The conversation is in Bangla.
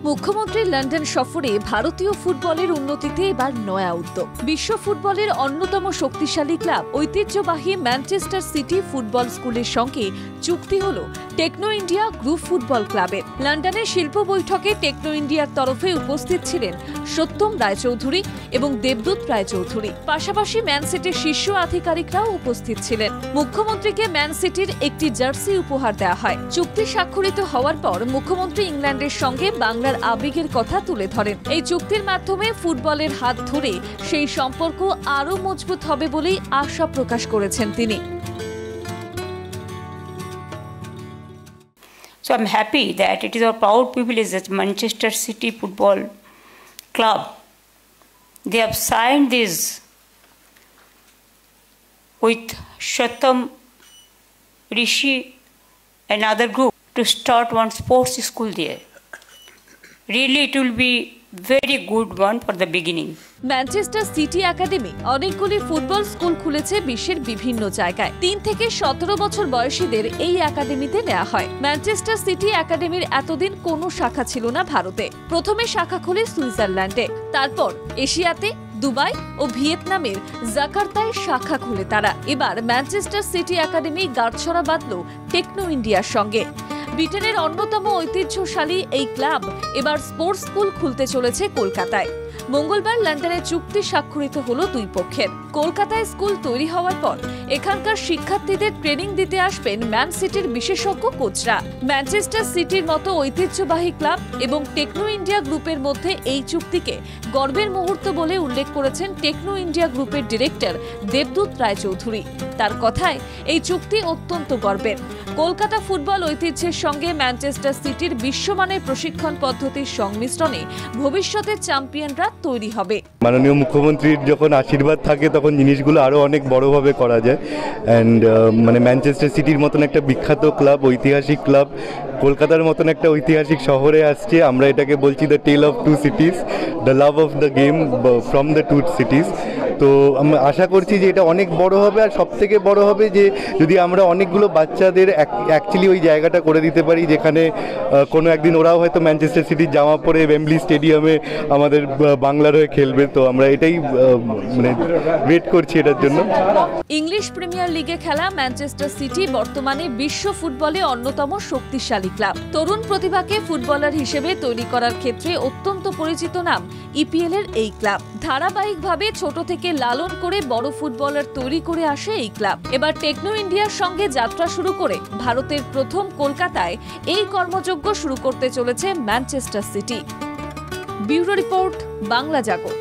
মুখ্যমন্ত্রী লন্ডন সফরে ভারতীয় ফুটবলের উন্নতিতে এবার নয়া উদ্যোগ। বিশ্ব ফুটবলের অন্যতম শক্তিশালী ক্লাব ঐতিহ্যবাহী ম্যানচেস্টার সিটি ফুটবল স্কুলের সঙ্গে চুক্তি হল টেকনো ইন্ডিয়া গ্রুপ ফুটবল ক্লাবের। লন্ডনের শিল্প বৈঠকে টেকনো ইন্ডিয়ার তরফে উপস্থিত ছিলেন সত্যম রায়চৌধুরী এবং দেবদূত রায়চৌধুরী। পাশাপাশি ম্যান সিটির শীর্ষ আধিকারিকরাও উপস্থিত ছিলেন। মুখ্যমন্ত্রীকে ম্যান সিটির একটি জার্সি উপহার দেওয়া হয়। চুক্তি স্বাক্ষরিত হওয়ার পর মুখ্যমন্ত্রী ইংল্যান্ডের সঙ্গে বাংলার আবেগের কথা তুলে ধরেন। এই চুক্তির মাধ্যমে ফুটবলের হাত ধরে সেই সম্পর্ক আরো মজবুত হবে বলেই আশা প্রকাশ করেছেন তিনি। So I'm happy that it is our proud privilege that Manchester City Football Club, they have signed this with Shatam, Rishi and other group to start one sports school there. Really it will be very good one for the beginning. Manchester city academy অনেকগুলি ফুটবল স্কুল খুলেছে বিশ্বের বিভিন্ন জায়গায়। 3 থেকে 17 বছর বয়সীদের এই একাডেমিতে নেওয়া হয়। ম্যানচেস্টার সিটি একাডেমির এতদিন কোনো শাখা ছিল না ভারতে। প্রথমে শাখা খোলে সুইজারল্যান্ডে, তারপর এশিয়াতে দুবাই ও ভিয়েতনামের জাকার্তায় শাখা খুলে তারা। এবার ম্যানচেস্টার সিটি একাডেমি গাঁটছড়া বাঁধল টেকনো ইন্ডিয়ার সঙ্গে। ব্রিটেনের অন্যতম ঐতিহ্যশালী এই ক্লাব এবার স্পোর্টস স্কুল খুলতে চলেছে কলকাতায়। মঙ্গলবার লন্ডনে চুক্তি স্বাক্ষরিত হলো দুই পক্ষের। কলকাতায় স্কুল তৈরি হওয়ার পর এখানকার শিক্ষার্থীদের ট্রেনিং দিতে আসবেন ম্যান সিটির বিশেষজ্ঞ কোচরা। ম্যানচেস্টার সিটির মতো ঐতিহ্যবাহী ক্লাব এবং টেকনো ইন্ডিয়া গ্রুপের মধ্যে এই চুক্তিকে গর্বের মুহূর্ত বলে উল্লেখ করেছেন টেকনো ইন্ডিয়া গ্রুপের ডিরেক্টর দেবদূত রায়চৌধুরী। তার কথায় এই চুক্তি অত্যন্ত গর্বের। কলকাতা ফুটবল ঐতিহ্যের সঙ্গে ম্যানচেস্টার সিটির বিশ্বমানের প্রশিক্ষণ পদ্ধতির সংমিশ্রণে ভবিষ্যতের চ্যাম্পিয়নরা তৈরি হবে। মাননীয় মুখ্যমন্ত্রীর যখন আশীর্বাদ থাকে তখন জিনিসগুলো আরও অনেক বড়ভাবে করা যায়। অ্যান্ড মানে ম্যানচেস্টার সিটির মতন একটা বিখ্যাত ক্লাব, ঐতিহাসিক ক্লাব কলকাতার মতন একটা ঐতিহাসিক শহরে আসছে। আমরা এটাকে বলছি the tale of two cities, the love of the game from the two cities. তো আমরা আশা করছি যে এটা অনেক বড় হবে, আর সবথেকে বড় হবে যে যদি আমরা অনেকগুলো বাচ্চাদের অ্যাকচুয়ালি ওই জায়গাটা করে দিতে পারি যেখানে কোনো একদিন ওরাও হয়তো ম্যানচেস্টার সিটির জামা পরে ওয়েম্বলি স্টেডিয়ামে আমাদের বাংলার হয়ে খেলবে। তো আমরা এটাই মানে ওয়েট করছি এটার জন্য। ইংলিশ প্রিমিয়ার লিগে খেলা ম্যানচেস্টার সিটি বর্তমানে বিশ্ব ফুটবলে অন্যতম শক্তিশালী ক্লাব। তরুণ প্রতিভাকে ফুটবলার হিসেবে তৈরি করার ক্ষেত্রে অত্যন্ত পরিচিত নাম ইপিএল এর এই ক্লাব। ধারাবাহিকভাবে ছোট থেকে লালন করে বড় ফুটবলার তৈরি করে আসে এই ক্লাব। এবার টেকনো ইন্ডিয়ার সঙ্গে যাত্রা শুরু করে ভারতের প্রথম কলকাতায় এই কর্মযজ্ঞ শুরু করতে চলেছে Manchester City. Bureau report, Bangla জাগো।